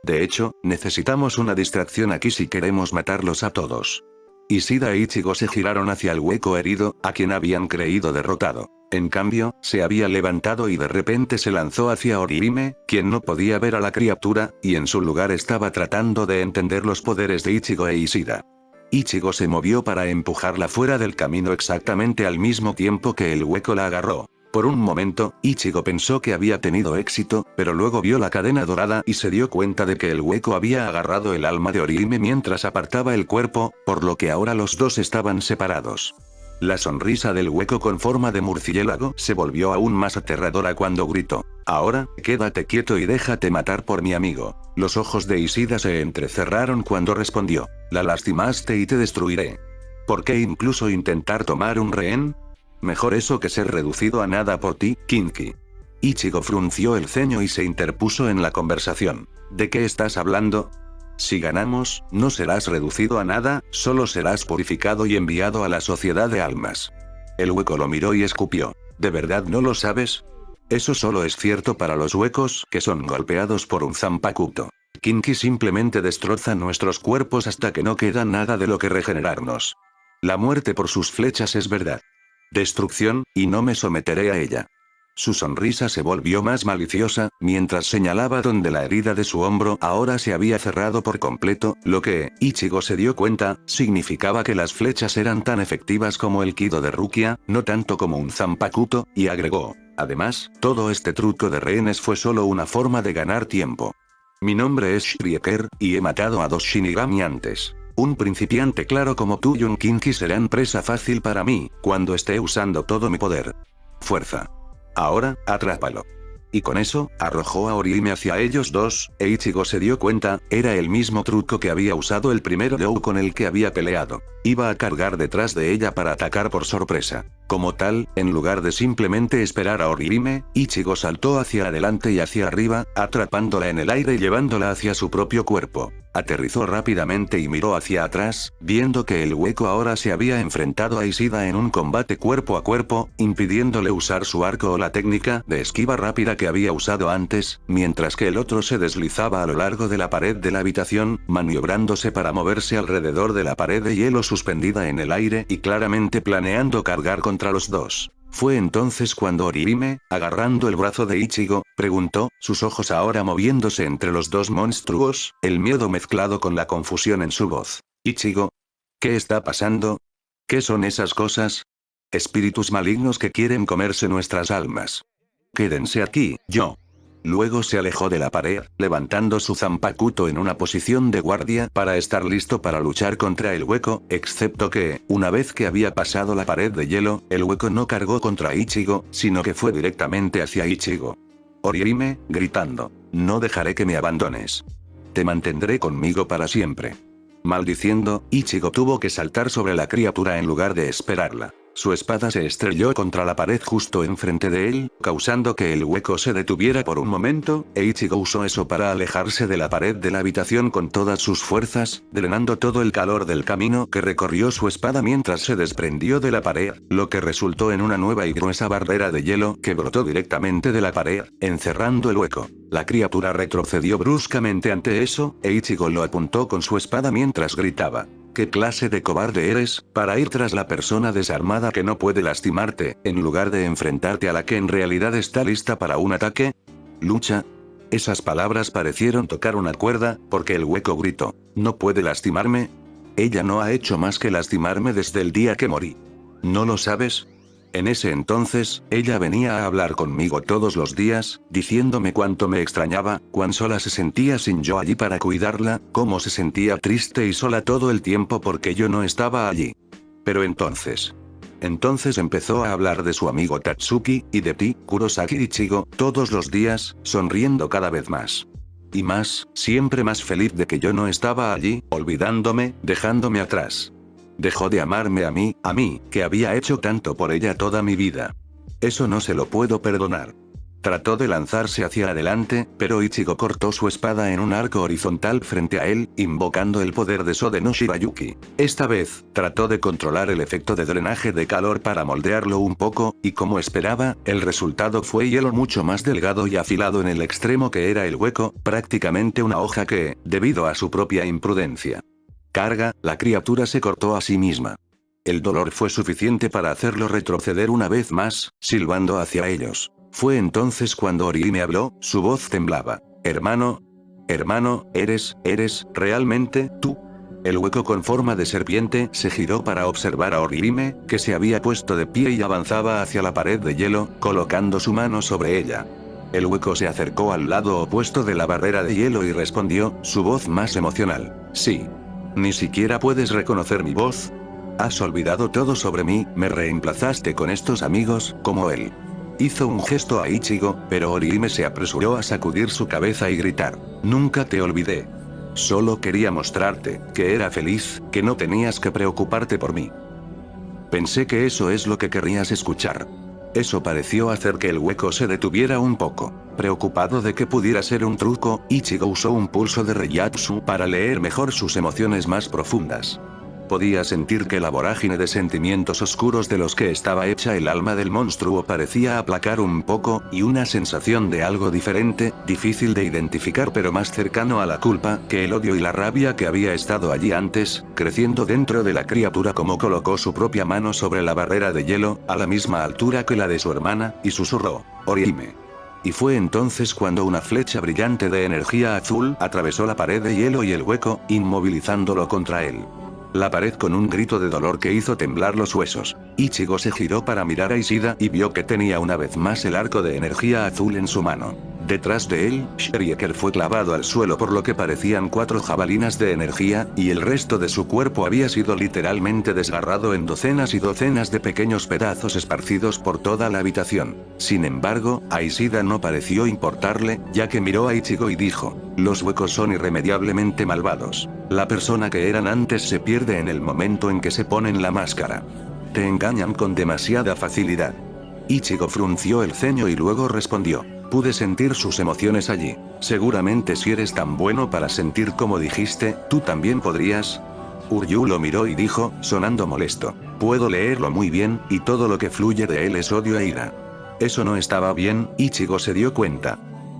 De hecho, necesitamos una distracción aquí si queremos matarlos a todos. Ishida e Ichigo se giraron hacia el hueco herido, a quien habían creído derrotado. En cambio, se había levantado y de repente se lanzó hacia Orihime, quien no podía ver a la criatura, y en su lugar estaba tratando de entender los poderes de Ichigo e Ishida. Ichigo se movió para empujarla fuera del camino exactamente al mismo tiempo que el hueco la agarró. Por un momento, Ichigo pensó que había tenido éxito, pero luego vio la cadena dorada y se dio cuenta de que el hueco había agarrado el alma de Orihime mientras apartaba el cuerpo, por lo que ahora los dos estaban separados. La sonrisa del hueco con forma de murciélago se volvió aún más aterradora cuando gritó: «Ahora, quédate quieto y déjate matar por mi amigo». Los ojos de Ishida se entrecerraron cuando respondió: «La lastimaste y te destruiré. ¿Por qué incluso intentar tomar un rehén? Mejor eso que ser reducido a nada por ti, Kinki». Ichigo frunció el ceño y se interpuso en la conversación. «¿De qué estás hablando? Si ganamos, no serás reducido a nada, solo serás purificado y enviado a la sociedad de almas». El hueco lo miró y escupió. «¿De verdad no lo sabes? Eso solo es cierto para los huecos que son golpeados por un Zanpakuto. Kinki simplemente destroza nuestros cuerpos hasta que no queda nada de lo que regenerarnos. La muerte por sus flechas es verdad. Destrucción, y no me someteré a ella». Su sonrisa se volvió más maliciosa, mientras señalaba donde la herida de su hombro ahora se había cerrado por completo, lo que, Ichigo se dio cuenta, significaba que las flechas eran tan efectivas como el Kido de Rukia, no tanto como un Zanpakuto, y agregó: «Además, todo este truco de rehenes fue solo una forma de ganar tiempo. Mi nombre es Shrieker, y he matado a 2 Shinigami antes. Un principiante claro como tú y un Kinki serán presa fácil para mí, cuando esté usando todo mi poder. Fuerza. Ahora, atrápalo». Y con eso, arrojó a Orihime hacia ellos dos, e Ichigo se dio cuenta, era el mismo truco que había usado el primero Lou con el que había peleado. Iba a cargar detrás de ella para atacar por sorpresa. Como tal, en lugar de simplemente esperar a Orihime, Ichigo saltó hacia adelante y hacia arriba, atrapándola en el aire y llevándola hacia su propio cuerpo. Aterrizó rápidamente y miró hacia atrás, viendo que el hueco ahora se había enfrentado a Ishida en un combate cuerpo a cuerpo, impidiéndole usar su arco o la técnica de esquiva rápida que había usado antes, mientras que el otro se deslizaba a lo largo de la pared de la habitación, maniobrándose para moverse alrededor de la pared de hielo suspendida en el aire y claramente planeando cargar contra los dos. Fue entonces cuando Orihime, agarrando el brazo de Ichigo, preguntó, sus ojos ahora moviéndose entre los dos monstruos, el miedo mezclado con la confusión en su voz. «Ichigo, ¿qué está pasando? ¿Qué son esas cosas? Espíritus malignos que quieren comerse nuestras almas. Quédense aquí, yo». Luego se alejó de la pared, levantando su Zanpakuto en una posición de guardia para estar listo para luchar contra el hueco, excepto que, una vez que había pasado la pared de hielo, el hueco no cargó contra Ichigo, sino que fue directamente hacia Ichigo. Orihime, gritando: «No dejaré que me abandones. Te mantendré conmigo para siempre». Maldiciendo, Ichigo tuvo que saltar sobre la criatura en lugar de esperarla. Su espada se estrelló contra la pared justo enfrente de él, causando que el hueco se detuviera por un momento, e Ichigo usó eso para alejarse de la pared de la habitación con todas sus fuerzas, drenando todo el calor del camino que recorrió su espada mientras se desprendió de la pared, lo que resultó en una nueva y gruesa barrera de hielo que brotó directamente de la pared, encerrando el hueco. La criatura retrocedió bruscamente ante eso, e Ichigo lo apuntó con su espada mientras gritaba: «¿Qué clase de cobarde eres, para ir tras la persona desarmada que no puede lastimarte, en lugar de enfrentarte a la que en realidad está lista para un ataque? Lucha». Esas palabras parecieron tocar una cuerda, porque el hueco gritó: «¿No puede lastimarme? Ella no ha hecho más que lastimarme desde el día que morí. ¿No lo sabes? En ese entonces, ella venía a hablar conmigo todos los días, diciéndome cuánto me extrañaba, cuán sola se sentía sin yo allí para cuidarla, cómo se sentía triste y sola todo el tiempo porque yo no estaba allí. Pero entonces empezó a hablar de su amigo Tatsuki, y de ti, Kurosaki Ichigo, todos los días, sonriendo cada vez más. Y más, siempre más feliz de que yo no estaba allí, olvidándome, dejándome atrás. Dejó de amarme a mí, que había hecho tanto por ella toda mi vida. Eso no se lo puedo perdonar». Trató de lanzarse hacia adelante, pero Ichigo cortó su espada en un arco horizontal frente a él, invocando el poder de Sode no Shirayuki. Esta vez, trató de controlar el efecto de drenaje de calor para moldearlo un poco, y como esperaba, el resultado fue hielo mucho más delgado y afilado en el extremo que era el hueco, prácticamente una hoja que, debido a su propia imprudencia. Carga, la criatura se cortó a sí misma. El dolor fue suficiente para hacerlo retroceder una vez más, silbando hacia ellos. Fue entonces cuando Orihime habló, su voz temblaba. Hermano, ¿eres realmente tú? El hueco con forma de serpiente se giró para observar a Orihime, que se había puesto de pie y avanzaba hacia la pared de hielo, colocando su mano sobre ella. El hueco se acercó al lado opuesto de la barrera de hielo y respondió, su voz más emocional. Sí. ¿Ni siquiera puedes reconocer mi voz? ¿Has olvidado todo sobre mí? ¿Me reemplazaste con estos amigos, como él? Hizo un gesto a Ichigo, pero Orihime se apresuró a sacudir su cabeza y gritar. Nunca te olvidé. Solo quería mostrarte, que era feliz, que no tenías que preocuparte por mí. Pensé que eso es lo que querrías escuchar. Eso pareció hacer que el hueco se detuviera un poco. Preocupado de que pudiera ser un truco, Ichigo usó un pulso de Reiatsu para leer mejor sus emociones más profundas. Podía sentir que la vorágine de sentimientos oscuros de los que estaba hecha el alma del monstruo parecía aplacar un poco, y una sensación de algo diferente, difícil de identificar pero más cercano a la culpa que el odio y la rabia que había estado allí antes, creciendo dentro de la criatura como colocó su propia mano sobre la barrera de hielo, a la misma altura que la de su hermana, y susurró, Orihime. Y fue entonces cuando una flecha brillante de energía azul atravesó la pared de hielo y el hueco, inmovilizándolo contra él. La pared con un grito de dolor que hizo temblar los huesos. Ichigo se giró para mirar a Ishida y vio que tenía una vez más el arco de energía azul en su mano. Detrás de él, Shrieker fue clavado al suelo por lo que parecían 4 jabalinas de energía, y el resto de su cuerpo había sido literalmente desgarrado en docenas y docenas de pequeños pedazos esparcidos por toda la habitación. Sin embargo, a Ishida no pareció importarle, ya que miró a Ichigo y dijo, los huecos son irremediablemente malvados. La persona que eran antes se pierde en el momento en que se ponen la máscara. Te engañan con demasiada facilidad. Ichigo frunció el ceño y luego respondió. Pude sentir sus emociones allí. Seguramente si eres tan bueno para sentir como dijiste, tú también podrías. Uryu lo miró y dijo, sonando molesto. Puedo leerlo muy bien, y todo lo que fluye de él es odio e ira. Eso no estaba bien, Ichigo se dio cuenta.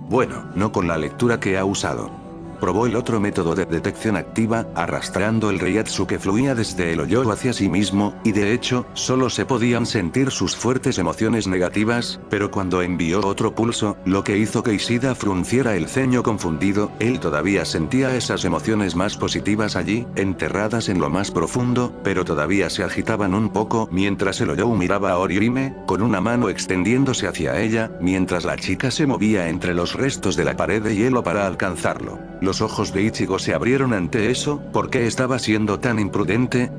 Bueno, no con la lectura que ha usado. Probó el otro método de detección activa, arrastrando el Reiatsu que fluía desde el hoyo hacia sí mismo, y de hecho, solo se podían sentir sus fuertes emociones negativas, pero cuando envió otro pulso, lo que hizo que Ishida frunciera el ceño confundido, él todavía sentía esas emociones más positivas allí, enterradas en lo más profundo, pero todavía se agitaban un poco mientras el hoyo miraba a Orihime, con una mano extendiéndose hacia ella, mientras la chica se movía entre los restos de la pared de hielo para alcanzarlo. Los ojos de Ichigo se abrieron ante eso, ¿por qué estaba siendo tan imprudente?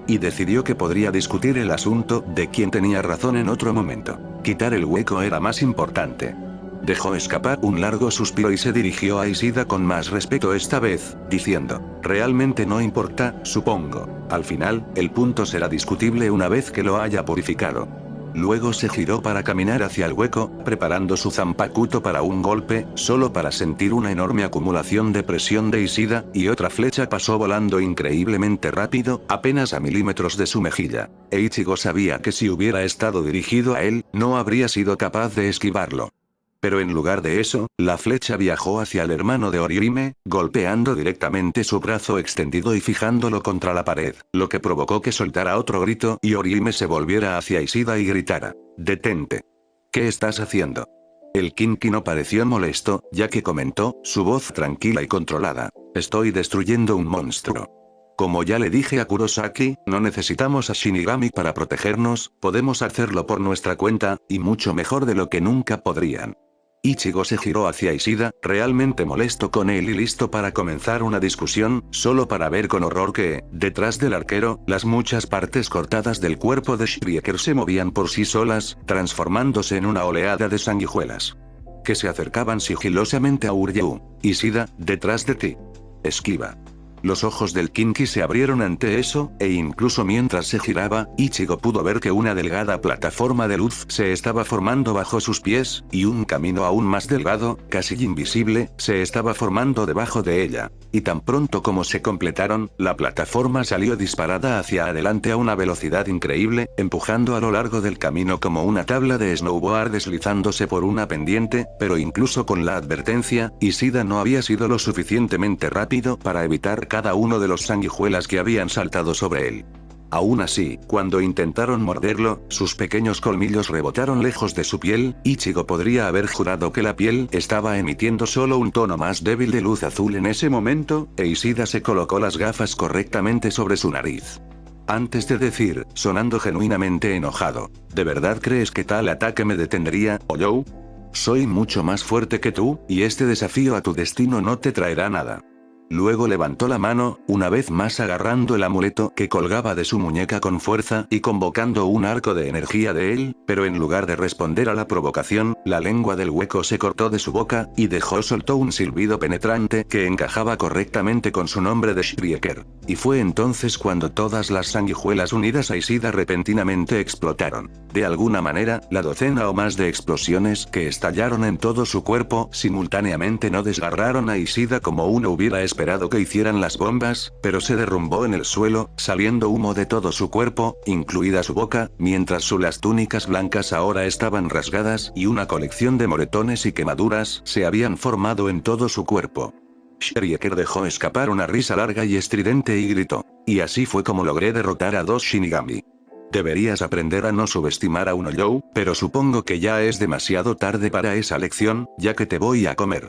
Y decidió que podría discutir el asunto de quién tenía razón en otro momento. Quitar el hueco era más importante. Dejó escapar un largo suspiro y se dirigió a Ishida con más respeto esta vez, diciendo, realmente no importa, supongo. Al final, el punto será discutible una vez que lo haya purificado. Luego se giró para caminar hacia el hueco, preparando su Zanpakuto para un golpe, solo para sentir una enorme acumulación de presión de Ishida, y otra flecha pasó volando increíblemente rápido, apenas a milímetros de su mejilla. Ichigo sabía que si hubiera estado dirigido a él, no habría sido capaz de esquivarlo. Pero en lugar de eso, la flecha viajó hacia el hermano de Orihime, golpeando directamente su brazo extendido y fijándolo contra la pared, lo que provocó que soltara otro grito y Orihime se volviera hacia Ishida y gritara, «Detente. ¿Qué estás haciendo?» El Kinki no pareció molesto, ya que comentó, su voz tranquila y controlada, «Estoy destruyendo un monstruo. Como ya le dije a Kurosaki, no necesitamos a Shinigami para protegernos, podemos hacerlo por nuestra cuenta, y mucho mejor de lo que nunca podrían». Ichigo se giró hacia Ishida, realmente molesto con él y listo para comenzar una discusión, solo para ver con horror que, detrás del arquero, las muchas partes cortadas del cuerpo de Shrieker se movían por sí solas, transformándose en una oleada de sanguijuelas. Que se acercaban sigilosamente a Uryu. Ishida, detrás de ti. Esquiva. Los ojos del Kinki se abrieron ante eso, e incluso mientras se giraba, Ichigo pudo ver que una delgada plataforma de luz se estaba formando bajo sus pies, y un camino aún más delgado, casi invisible, se estaba formando debajo de ella. Y tan pronto como se completaron, la plataforma salió disparada hacia adelante a una velocidad increíble, empujando a lo largo del camino como una tabla de snowboard deslizándose por una pendiente, pero incluso con la advertencia, Ishida no había sido lo suficientemente rápido para evitar cada uno de los sanguijuelas que habían saltado sobre él. Aún así, cuando intentaron morderlo, sus pequeños colmillos rebotaron lejos de su piel. Ichigo podría haber jurado que la piel estaba emitiendo solo un tono más débil de luz azul en ese momento, e Ishida se colocó las gafas correctamente sobre su nariz. Antes de decir, sonando genuinamente enojado, ¿de verdad crees que tal ataque me detendría, Oyou? Soy mucho más fuerte que tú, y este desafío a tu destino no te traerá nada. Luego levantó la mano, una vez más agarrando el amuleto que colgaba de su muñeca con fuerza y convocando un arco de energía de él, pero en lugar de responder a la provocación, la lengua del hueco se cortó de su boca, y soltó un silbido penetrante que encajaba correctamente con su nombre de Shrieker. Y fue entonces cuando todas las sanguijuelas unidas a Ishida repentinamente explotaron. De alguna manera, la docena o más de explosiones que estallaron en todo su cuerpo simultáneamente no desgarraron a Ishida como uno hubiera esperado que hicieran las bombas, pero se derrumbó en el suelo, saliendo humo de todo su cuerpo, incluida su boca, mientras las túnicas blancas ahora estaban rasgadas y una colección de moretones y quemaduras se habían formado en todo su cuerpo. Shrieker dejó escapar una risa larga y estridente y gritó. Y así fue como logré derrotar a 2 Shinigami. Deberías aprender a no subestimar a un Oyou, pero supongo que ya es demasiado tarde para esa lección, ya que te voy a comer.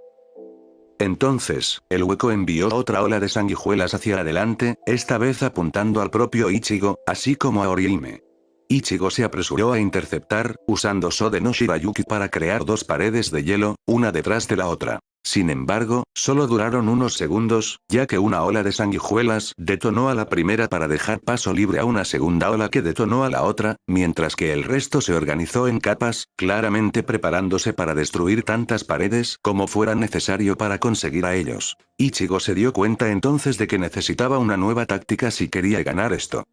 Entonces, el hueco envió otra ola de sanguijuelas hacia adelante, esta vez apuntando al propio Ichigo, así como a Orihime. Ichigo se apresuró a interceptar, usando Sode no Shirayuki para crear 2 paredes de hielo, una detrás de la otra. Sin embargo, solo duraron unos segundos, ya que una ola de sanguijuelas detonó a la primera para dejar paso libre a una segunda ola que detonó a la otra, mientras que el resto se organizó en capas, claramente preparándose para destruir tantas paredes como fuera necesario para conseguir a ellos. Ichigo se dio cuenta entonces de que necesitaba una nueva táctica si quería ganar esto.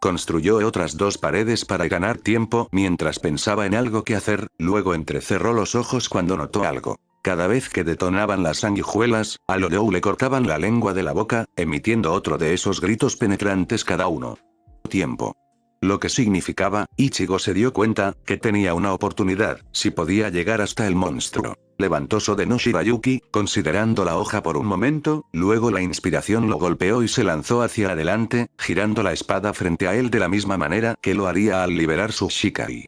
Construyó otras 2 paredes para ganar tiempo mientras pensaba en algo que hacer, luego entrecerró los ojos cuando notó algo. Cada vez que detonaban las sanguijuelas, al Oyou le cortaban la lengua de la boca, emitiendo otro de esos gritos penetrantes cada uno. Tiempo. Lo que significaba, Ichigo se dio cuenta, que tenía una oportunidad, si podía llegar hasta el monstruo. Levantó Sode no Shirayuki, considerando la hoja por un momento, luego la inspiración lo golpeó y se lanzó hacia adelante, girando la espada frente a él de la misma manera que lo haría al liberar su Shikari.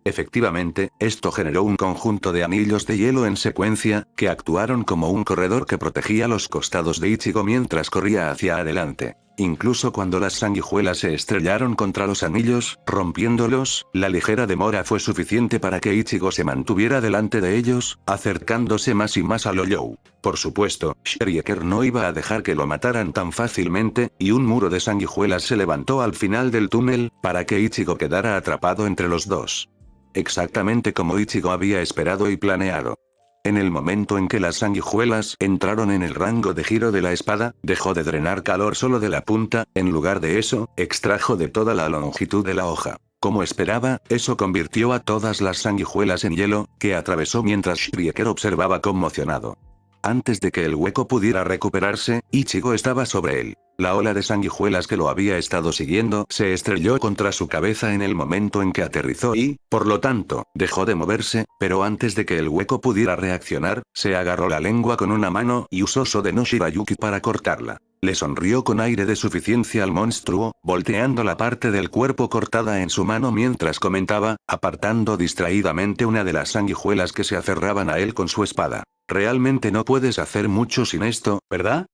Efectivamente, esto generó un conjunto de anillos de hielo en secuencia, que actuaron como un corredor que protegía los costados de Ichigo mientras corría hacia adelante. Incluso cuando las sanguijuelas se estrellaron contra los anillos, rompiéndolos, la ligera demora fue suficiente para que Ichigo se mantuviera delante de ellos, acercándose más y más al Oyou. Por supuesto, Shrieker no iba a dejar que lo mataran tan fácilmente, y un muro de sanguijuelas se levantó al final del túnel, para que Ichigo quedara atrapado entre los dos. Exactamente como Ichigo había esperado y planeado. En el momento en que las sanguijuelas entraron en el rango de giro de la espada, dejó de drenar calor solo de la punta, en lugar de eso, extrajo de toda la longitud de la hoja. Como esperaba, eso convirtió a todas las sanguijuelas en hielo, que atravesó mientras Shrieker observaba conmocionado. Antes de que el hueco pudiera recuperarse, Ichigo estaba sobre él. La ola de sanguijuelas que lo había estado siguiendo se estrelló contra su cabeza en el momento en que aterrizó y, por lo tanto, dejó de moverse, pero antes de que el hueco pudiera reaccionar, se agarró la lengua con una mano y usó Sode no Shirayuki para cortarla. Le sonrió con aire de suficiencia al monstruo, volteando la parte del cuerpo cortada en su mano mientras comentaba, apartando distraídamente una de las sanguijuelas que se aferraban a él con su espada. Realmente no puedes hacer mucho sin esto, ¿verdad?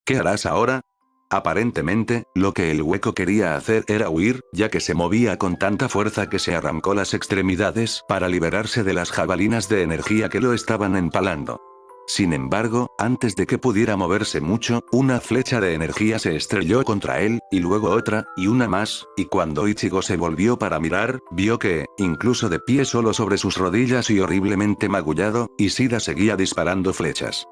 ¿Qué harás ahora? Aparentemente, lo que el hueco quería hacer era huir, ya que se movía con tanta fuerza que se arrancó las extremidades para liberarse de las jabalinas de energía que lo estaban empalando. Sin embargo, antes de que pudiera moverse mucho, una flecha de energía se estrelló contra él, y luego otra, y una más, y cuando Ichigo se volvió para mirar, vio que, incluso de pie solo sobre sus rodillas y horriblemente magullado, Ishida seguía disparando flechas.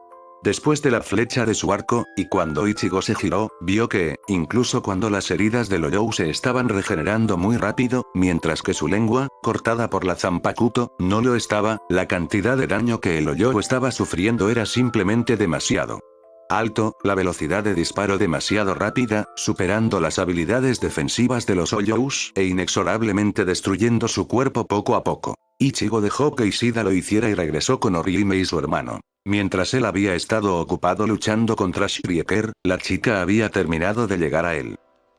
Después de la flecha de su arco, y cuando Ichigo se giró, vio que, incluso cuando las heridas del Oyou se estaban regenerando muy rápido, mientras que su lengua, cortada por la Zanpakuto, no lo estaba, la cantidad de daño que el Oyou estaba sufriendo era simplemente demasiado alto, la velocidad de disparo demasiado rápida, superando las habilidades defensivas de los Oyous, e inexorablemente destruyendo su cuerpo poco a poco. Ichigo dejó que Ishida lo hiciera y regresó con Orihime y su hermano. Mientras él había estado ocupado luchando contra Shrieker, la chica había terminado de llegar a él.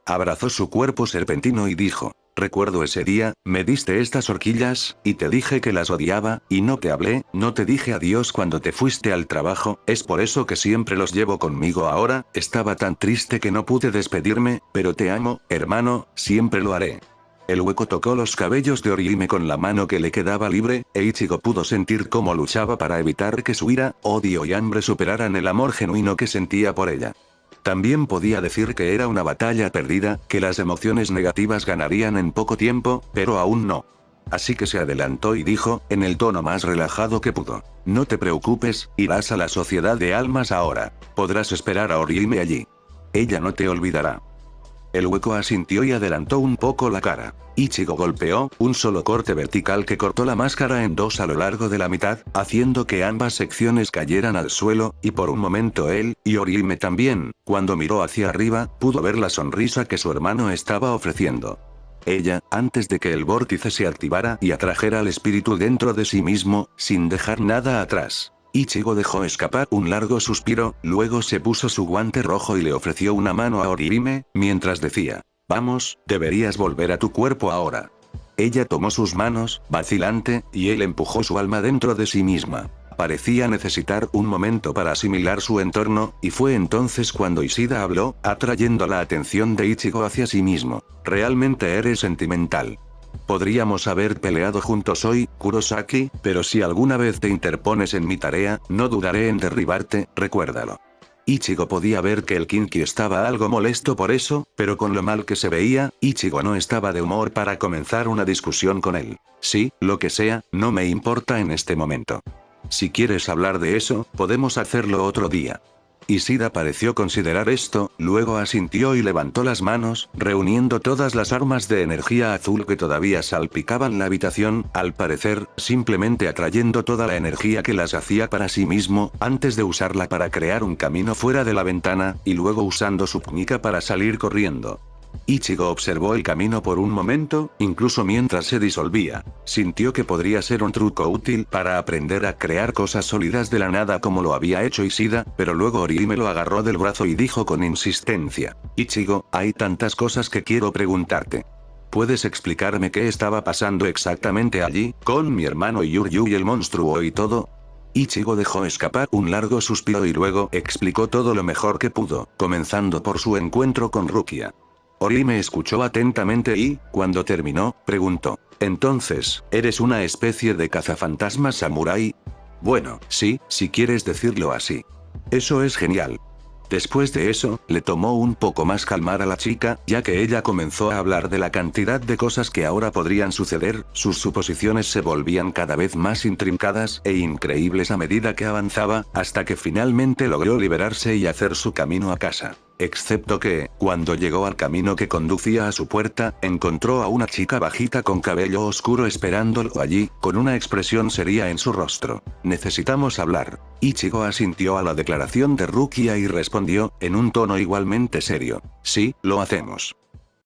Abrazó su cuerpo serpentino y dijo: recuerdo ese día, me diste estas horquillas, y te dije que las odiaba, y no te hablé, no te dije adiós cuando te fuiste al trabajo, es por eso que siempre los llevo conmigo ahora, estaba tan triste que no pude despedirme, pero te amo, hermano, siempre lo haré. El hueco tocó los cabellos de Orihime con la mano que le quedaba libre, e Ichigo pudo sentir cómo luchaba para evitar que su ira, odio y hambre superaran el amor genuino que sentía por ella. También podía decir que era una batalla perdida, que las emociones negativas ganarían en poco tiempo, pero aún no. Así que se adelantó y dijo, en el tono más relajado que pudo: no te preocupes, irás a la sociedad de almas ahora. Podrás esperar a Orihime allí. Ella no te olvidará. El hueco asintió y adelantó un poco la cara. Ichigo golpeó un solo corte vertical que cortó la máscara en dos a lo largo de la mitad, haciendo que ambas secciones cayeran al suelo, y por un momento él, y Orihime también, cuando miró hacia arriba, pudo ver la sonrisa que su hermano estaba ofreciendo. Ella, antes de que el vórtice se activara y atrajera al espíritu dentro de sí mismo, sin dejar nada atrás. Ichigo dejó escapar un largo suspiro, luego se puso su guante rojo y le ofreció una mano a Orihime, mientras decía: vamos, deberías volver a tu cuerpo ahora. Ella tomó sus manos, vacilante, y él empujó su alma dentro de sí misma. Parecía necesitar un momento para asimilar su entorno, y fue entonces cuando Ishida habló, atrayendo la atención de Ichigo hacia sí mismo. Realmente eres sentimental. Podríamos haber peleado juntos hoy, Kurosaki, pero si alguna vez te interpones en mi tarea, no dudaré en derribarte, recuérdalo. Ichigo podía ver que el Kinky estaba algo molesto por eso, pero con lo mal que se veía, Ichigo no estaba de humor para comenzar una discusión con él. Sí, lo que sea, no me importa en este momento. Si quieres hablar de eso, podemos hacerlo otro día. Ishida pareció considerar esto, luego asintió y levantó las manos, reuniendo todas las armas de energía azul que todavía salpicaban la habitación, al parecer, simplemente atrayendo toda la energía que las hacía para sí mismo, antes de usarla para crear un camino fuera de la ventana, y luego usando su túnica para salir corriendo. Ichigo observó el camino por un momento, incluso mientras se disolvía. Sintió que podría ser un truco útil para aprender a crear cosas sólidas de la nada como lo había hecho Ishida, pero luego Orihime lo agarró del brazo y dijo con insistencia: Ichigo, hay tantas cosas que quiero preguntarte. ¿Puedes explicarme qué estaba pasando exactamente allí, con mi hermano Yuryu y el monstruo y todo? Ichigo dejó escapar un largo suspiro y luego explicó todo lo mejor que pudo, comenzando por su encuentro con Rukia. Orihime escuchó atentamente y, cuando terminó, preguntó: ¿entonces, eres una especie de cazafantasma samurái? Bueno, sí, si quieres decirlo así. Eso es genial. Después de eso, le tomó un poco más calmar a la chica, ya que ella comenzó a hablar de la cantidad de cosas que ahora podrían suceder, sus suposiciones se volvían cada vez más intrincadas e increíbles a medida que avanzaba, hasta que finalmente logró liberarse y hacer su camino a casa. Excepto que, cuando llegó al camino que conducía a su puerta, encontró a una chica bajita con cabello oscuro esperándolo allí, con una expresión seria en su rostro. Necesitamos hablar. Ichigo asintió a la declaración de Rukia y respondió, en un tono igualmente serio: sí, lo hacemos.